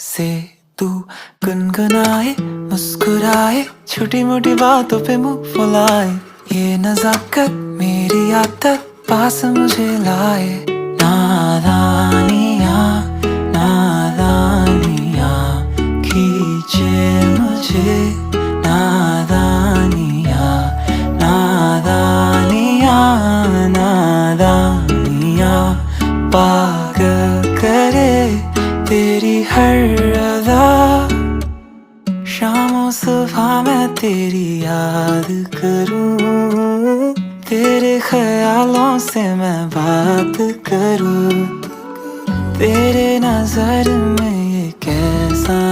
से तू गुनगुनाए, मुस्कुराए, छोटी मोटी बातों पे मुंह फुलाए। ये नजाकत मेरी आदत पास मुझे लाए। नादानियाँ नादानियाँ खींचे मुझे। नादानियाँ नादानियाँ नादानियाँ पागल करे तेरी हर अदा। शामों सुबह मैं तेरी याद करूं, तेरे ख्यालों से मैं बात करूं। तेरे नजर में ये कैसा